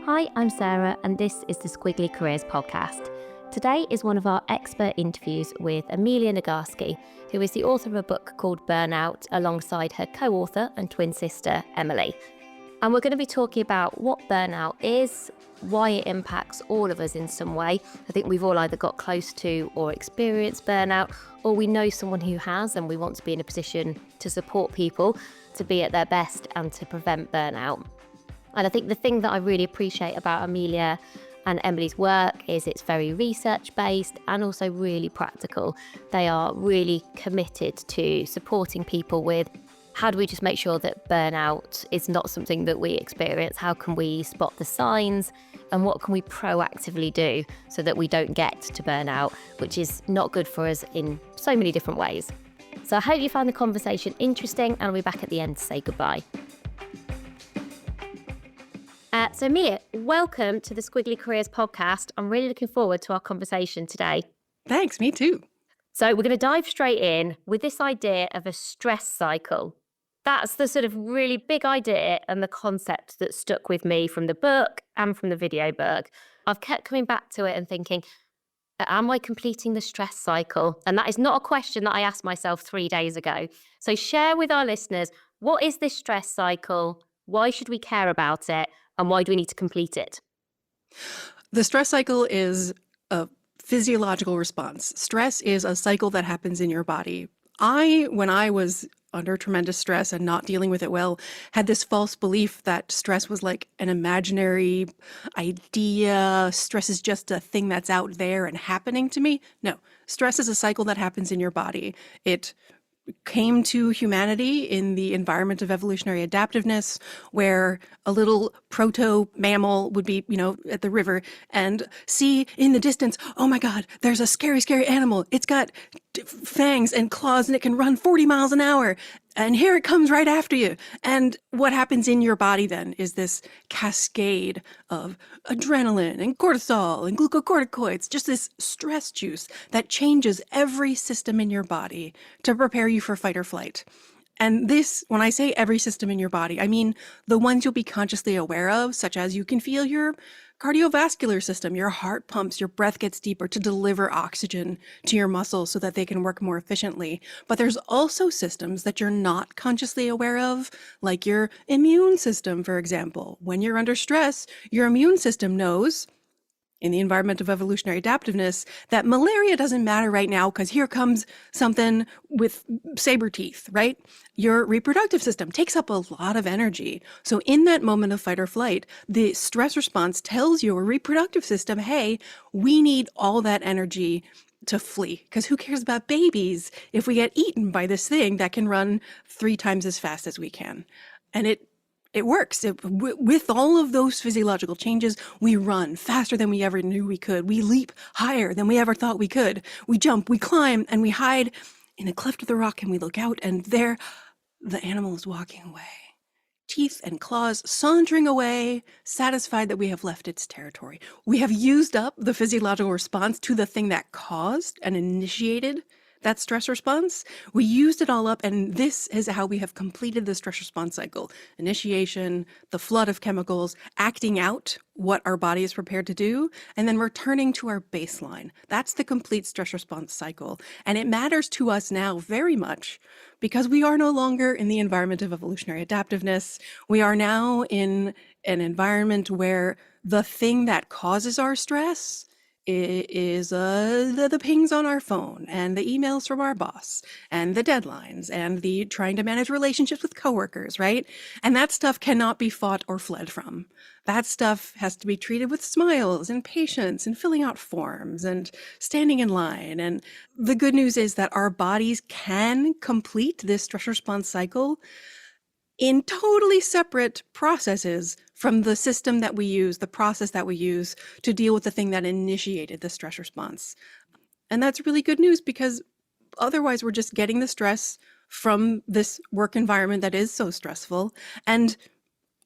Hi, I'm Sarah, and this is the Squiggly Careers podcast. Today is one of our expert interviews with Amelia Nagoski, who is the author of a book called Burnout, alongside her co-author and twin sister, Emily. And we're going to be talking about what burnout is, why it impacts all of us in some way. I think we've all either got close to or experienced burnout, or we know someone who has, and we want to be in a position to support people to be at their best and to prevent burnout. And I think the thing that I really appreciate about Amelia and Emily's work is it's very research-based and also really practical. They are really committed to supporting people with how do we just make sure that burnout is not something that we experience? How can we spot the signs? And what can we proactively do so that we don't get to burnout, which is not good for us in so many different ways. So I hope you found the conversation interesting, and I'll be back at the end to say goodbye. So Amelia, welcome to the Squiggly Careers podcast. I'm really looking forward to our conversation today. Thanks, me too. So we're going to dive straight in with this idea of a stress cycle. That's the sort of really big idea and the concept that stuck with me from the book and from the video book. I've kept coming back to it and thinking, am I completing the stress cycle? And that is not a question that I asked myself 3 days ago. So share with our listeners, what is this stress cycle? Why should we care about it? And why do we need to complete it? The stress cycle is a physiological response. Stress is a cycle that happens in your body. When I was under tremendous stress and not dealing with it well, had this false belief that stress was like an imaginary idea. Stress is just a thing that's out there and happening to me. No, stress is a cycle that happens in your body. It came to humanity in the environment of evolutionary adaptiveness, where a little proto-mammal would be, at the river and see in the distance, oh my God, there's a scary, scary animal. It's got fangs and claws and it can run 40 miles an hour. And here it comes right after you. And what happens in your body then is this cascade of adrenaline and cortisol and glucocorticoids, just this stress juice that changes every system in your body to prepare you for fight or flight. And this, when I say every system in your body, I mean the ones you'll be consciously aware of, such as you can feel your cardiovascular system, your heart pumps, your breath gets deeper to deliver oxygen to your muscles so that they can work more efficiently. But there's also systems that you're not consciously aware of, like your immune system, for example. When you're under stress, your immune system knows, in the environment of evolutionary adaptiveness, that malaria doesn't matter right now because here comes something with saber teeth, right? Your reproductive system takes up a lot of energy. So in that moment of fight or flight, the stress response tells your reproductive system, hey, we need all that energy to flee, because who cares about babies if we get eaten by this thing that can run 3 times as fast as we can? And it works. With all of those physiological changes, we run faster than we ever knew we could. We leap higher than we ever thought we could. We jump, we climb, and we hide in a cleft of the rock, and we look out, and there the animal is walking away. Teeth and claws sauntering away, satisfied that we have left its territory. We have used up the physiological response to the thing that caused and initiated that stress response. We used it all up, and this is how we have completed the stress response cycle. Initiation, the flood of chemicals, acting out what our body is prepared to do, and then returning to our baseline. That's the complete stress response cycle. And it matters to us now very much because we are no longer in the environment of evolutionary adaptiveness. We are now in an environment where the thing that causes our stress is the pings on our phone and the emails from our boss and the deadlines and the trying to manage relationships with coworkers, right? And that stuff cannot be fought or fled from. That stuff has to be treated with smiles and patience and filling out forms and standing in line. And the good news is that our bodies can complete this stress response cycle in totally separate processes from the system that we use, the process that we use to deal with the thing that initiated the stress response. And that's really good news, because otherwise we're just getting the stress from this work environment that is so stressful. And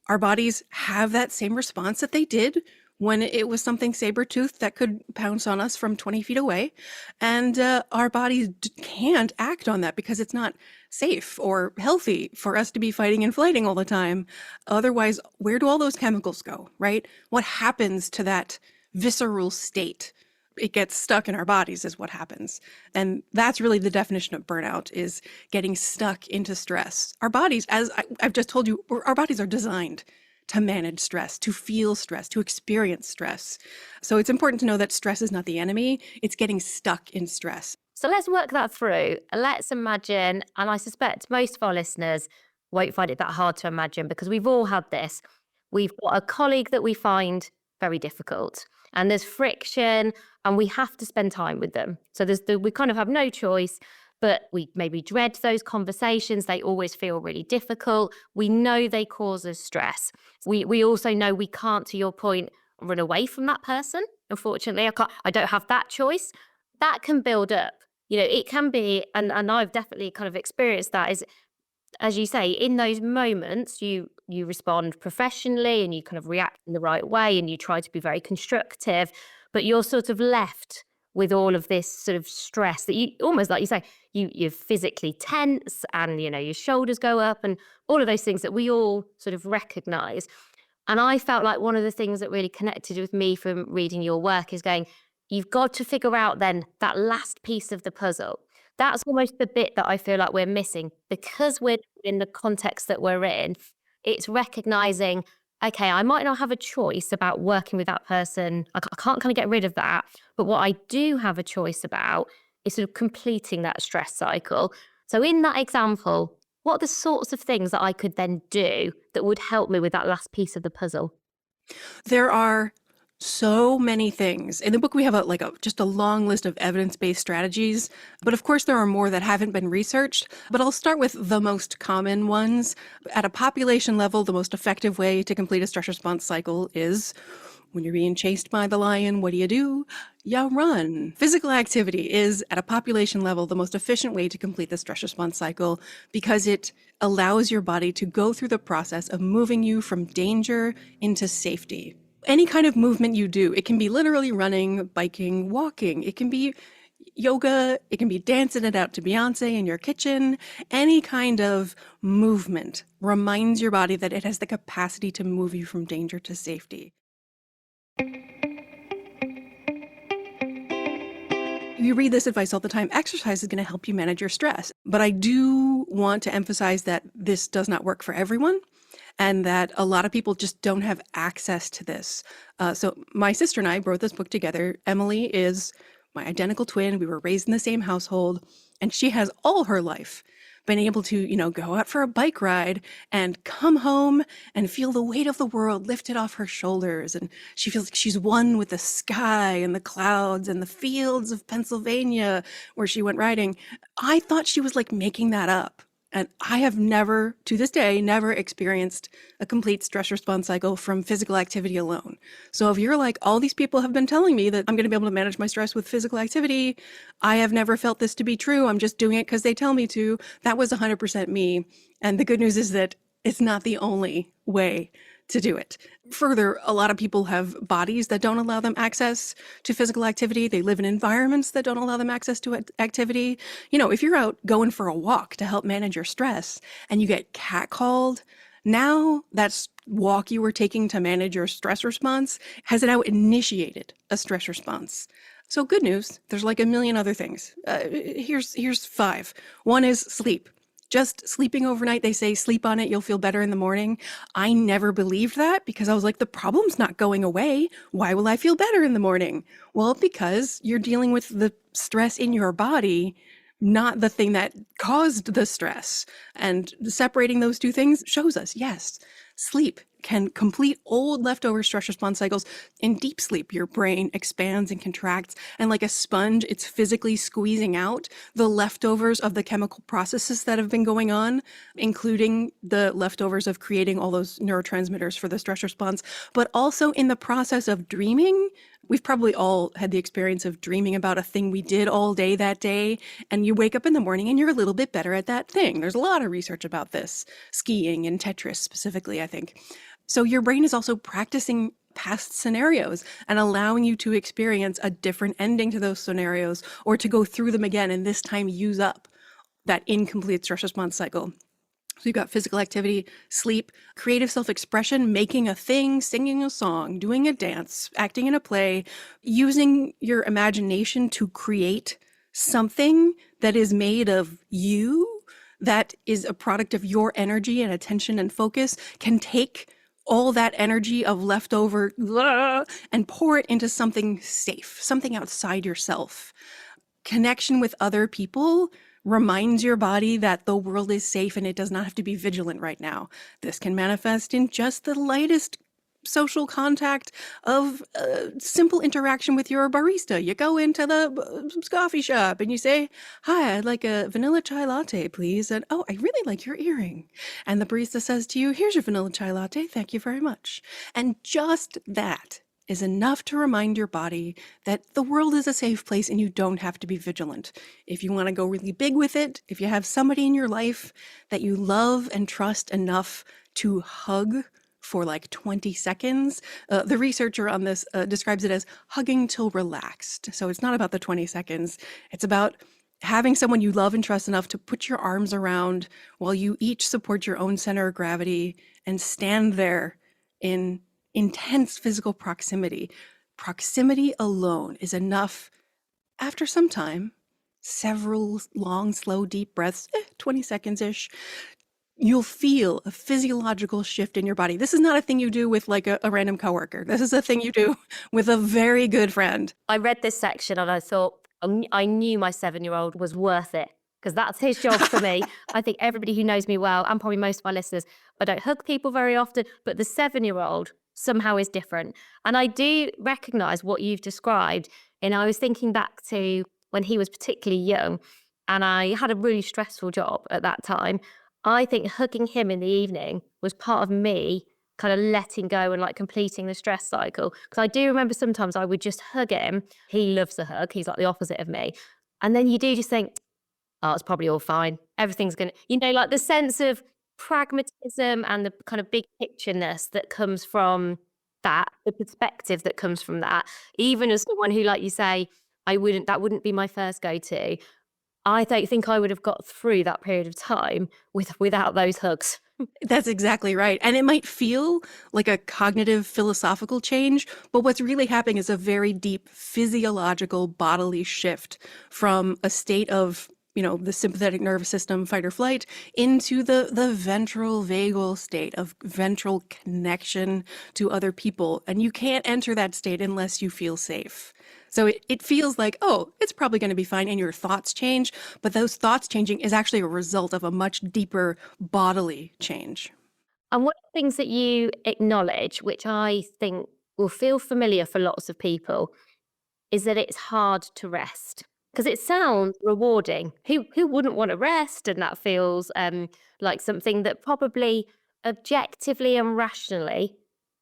our bodies have that same response that they did when it was something saber-toothed that could pounce on us from 20 feet away. And our bodies can't act on that because it's not safe or healthy for us to be fighting and flighting all the time. Otherwise, where do all those chemicals go, right? What happens to that visceral state? It gets stuck in our bodies is what happens. And that's really the definition of burnout, is getting stuck into stress. Our bodies, as I've just told you, our bodies are designed to manage stress, to feel stress, to experience stress. So it's important to know that stress is not the enemy. It's getting stuck in stress. So let's work that through. Let's imagine, and I suspect most of our listeners won't find it that hard to imagine because we've all had this. We've got a colleague that we find very difficult, and there's friction, and we have to spend time with them. So we kind of have no choice, but we maybe dread those conversations. They always feel really difficult. We know they cause us stress. We also know we can't, to your point, run away from that person. Unfortunately, I don't have that choice. That can build up. It can be, and I've definitely kind of experienced that, is, as you say, in those moments, you respond professionally and you kind of react in the right way and you try to be very constructive, but you're sort of left with all of this sort of stress that you almost, like you say, you're physically tense and, your shoulders go up and all of those things that we all sort of recognize. And I felt like one of the things that really connected with me from reading your work is going, you've got to figure out then that last piece of the puzzle. That's almost the bit that I feel like we're missing because we're in the context that we're in. It's recognizing, okay, I might not have a choice about working with that person. I can't kind of get rid of that. But what I do have a choice about is sort of completing that stress cycle. So in that example, what are the sorts of things that I could then do that would help me with that last piece of the puzzle? There are so many things. In the book, we have just a long list of evidence-based strategies, but of course there are more that haven't been researched. But I'll start with the most common ones. At a population level, the most effective way to complete a stress response cycle is when you're being chased by the lion, what do? You run. Physical activity is, at a population level, the most efficient way to complete the stress response cycle because it allows your body to go through the process of moving you from danger into safety. Any kind of movement you do, it can be literally running, biking, walking. It can be yoga. It can be dancing it out to Beyonce in your kitchen. Any kind of movement reminds your body that it has the capacity to move you from danger to safety. You read this advice all the time. Exercise is going to help you manage your stress. But I do want to emphasize that this does not work for everyone and that a lot of people just don't have access to this. So my sister and I wrote this book together. Emily is my identical twin. We were raised in the same household, and she has all her life been able to, go out for a bike ride and come home and feel the weight of the world lifted off her shoulders. And she feels like she's one with the sky and the clouds and the fields of Pennsylvania where she went riding. I thought she was making that up. And I have never, to this day, never experienced a complete stress response cycle from physical activity alone. So if you're like, all these people have been telling me that I'm going to be able to manage my stress with physical activity, I have never felt this to be true. I'm just doing it because they tell me to. That was 100% me. And the good news is that it's not the only way to do it. Further, a lot of people have bodies that don't allow them access to physical activity. They live in environments that don't allow them access to activity. If you're out going for a walk to help manage your stress and you get catcalled, now that walk you were taking to manage your stress response has now initiated a stress response. So good news, there's a million other things. Here's 5. One is sleep. Just sleeping overnight, they say sleep on it, you'll feel better in the morning. I never believed that because I was like, the problem's not going away. Why will I feel better in the morning? Well, because you're dealing with the stress in your body, not the thing that caused the stress. And separating those two things shows us, yes, sleep can complete old leftover stress response cycles. In deep sleep, your brain expands and contracts, and like a sponge, it's physically squeezing out the leftovers of the chemical processes that have been going on, including the leftovers of creating all those neurotransmitters for the stress response. But also in the process of dreaming, we've probably all had the experience of dreaming about a thing we did all day that day, and you wake up in the morning and you're a little bit better at that thing. There's a lot of research about this, skiing and Tetris specifically, I think. So your brain is also practicing past scenarios and allowing you to experience a different ending to those scenarios, or to go through them again and this time use up that incomplete stress response cycle. So you've got physical activity, sleep, creative self-expression, making a thing, singing a song, doing a dance, acting in a play, using your imagination to create something that is made of you, that is a product of your energy and attention and focus, can take all that energy of leftover and pour it into something safe, something outside yourself. Connection with other people reminds your body that the world is safe and it does not have to be vigilant right now. This can manifest in just the lightest social contact of simple interaction with your barista. You go into the coffee shop and you say, "Hi, I'd like a vanilla chai latte, please." And, "Oh, I really like your earring." And the barista says to you, "Here's your vanilla chai latte. Thank you very much." And just that is enough to remind your body that the world is a safe place and you don't have to be vigilant. If you want to go really big with it, if you have somebody in your life that you love and trust enough to hug for like 20 seconds, the researcher on this describes it as hugging till relaxed. So it's not about the 20 seconds. It's about having someone you love and trust enough to put your arms around while you each support your own center of gravity and stand there in intense physical proximity. Proximity alone is enough. After some time, several long, slow, deep breaths, 20 seconds-ish, you'll feel a physiological shift in your body. This is not a thing you do with like a random coworker. This is a thing you do with a very good friend. I read this section and I thought, I knew my 7-year-old was worth it, because that's his job for me. I think everybody who knows me well, and probably most of my listeners, I don't hug people very often, but the 7-year-old somehow is different. And I do recognize what you've described. And I was thinking back to when he was particularly young and I had a really stressful job at that time. I think hugging him in the evening was part of me kind of letting go and like completing the stress cycle. Because I do remember sometimes I would just hug him. He loves a hug. He's like the opposite of me. And then you do just think, oh, it's probably all fine. Everything's going to, like the sense of pragmatism and the kind of big pictureness that comes from that, the perspective that comes from that. Even as someone who, like you say, that wouldn't be my first go-to. I don't think I would have got through that period of time without those hugs. That's exactly right. And it might feel like a cognitive philosophical change, but what's really happening is a very deep physiological bodily shift from a state of the sympathetic nervous system, fight or flight, into the ventral vagal state of ventral connection to other people. And you can't enter that state unless you feel safe. So it feels like, oh, it's probably going to be fine, and your thoughts change. But those thoughts changing is actually a result of a much deeper bodily change. And one of the things that you acknowledge, which I think will feel familiar for lots of people, is that it's hard to rest. Because it sounds rewarding. Who wouldn't want to rest? And that feels like something that probably objectively and rationally,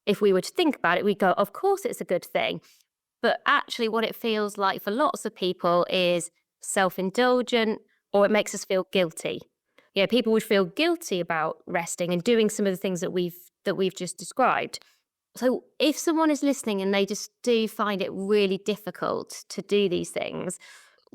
if we were to think about it, we'd go, of course it's a good thing. But actually what it feels like for lots of people is self-indulgent, or it makes us feel guilty. Yeah, people would feel guilty about resting and doing some of the things that we've just described. So if someone is listening and they just do find it really difficult to do these things,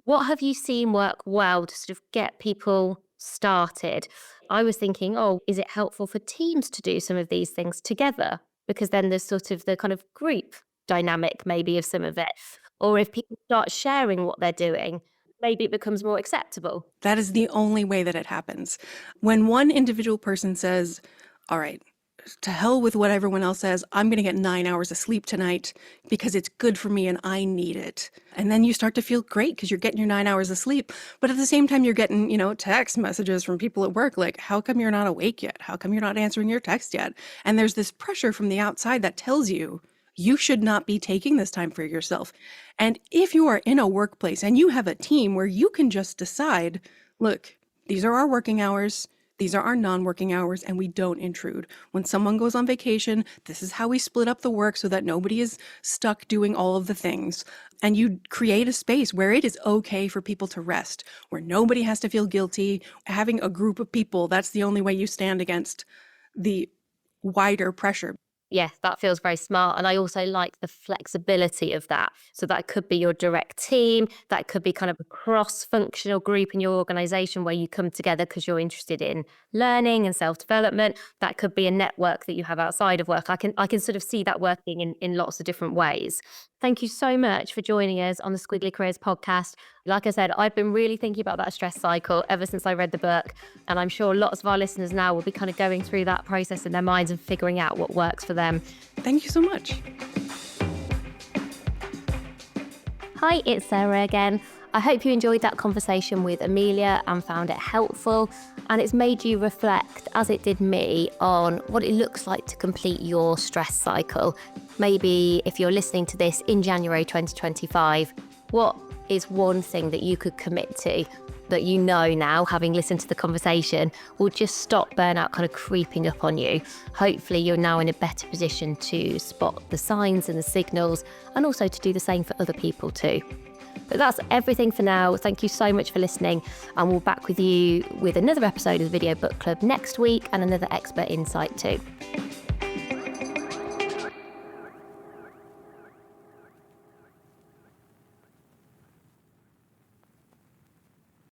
what have you seen work well to sort of get people started? I was thinking, is it helpful for teams to do some of these things together? Because then there's sort of the kind of group dynamic maybe of some of it. Or if people start sharing what they're doing, maybe it becomes more acceptable. That is the only way that it happens. When one individual person says, all right, to hell with what everyone else says, I'm going to get 9 hours of sleep tonight because it's good for me and I need it. And then you start to feel great because you're getting your 9 hours of sleep. But at the same time, you're getting, text messages from people at work like, how come you're not awake yet? How come you're not answering your text yet? And there's this pressure from the outside that tells you, you should not be taking this time for yourself. And if you are in a workplace and you have a team where you can just decide, look, these are our working hours. These are our non-working hours, and we don't intrude. When someone goes on vacation, this is how we split up the work so that nobody is stuck doing all of the things. And you create a space where it is okay for people to rest, where nobody has to feel guilty. Having a group of people, that's the only way you stand against the wider pressure. Yeah, that feels very smart. And I also like the flexibility of that. So that could be your direct team, that could be kind of a cross-functional group in your organization where you come together because you're interested in learning and self-development. That could be a network that you have outside of work. I can sort of see that working in lots of different ways. Thank you so much for joining us on the Squiggly Careers podcast. Like I said, I've been really thinking about that stress cycle ever since I read the book. And I'm sure lots of our listeners now will be kind of going through that process in their minds and figuring out what works for them. Thank you so much. Hi, it's Sarah again. I hope you enjoyed that conversation with Amelia and found it helpful, and it's made you reflect, as it did me, on what it looks like to complete your stress cycle. Maybe if you're listening to this in January 2025, what is one thing that you could commit to that you know now, having listened to the conversation, will just stop burnout kind of creeping up on you? Hopefully you're now in a better position to spot the signs and the signals, and also to do the same for other people too. But that's everything for now. Thank you so much for listening, and we'll be back with you with another episode of the Video Book Club next week and another expert insight too.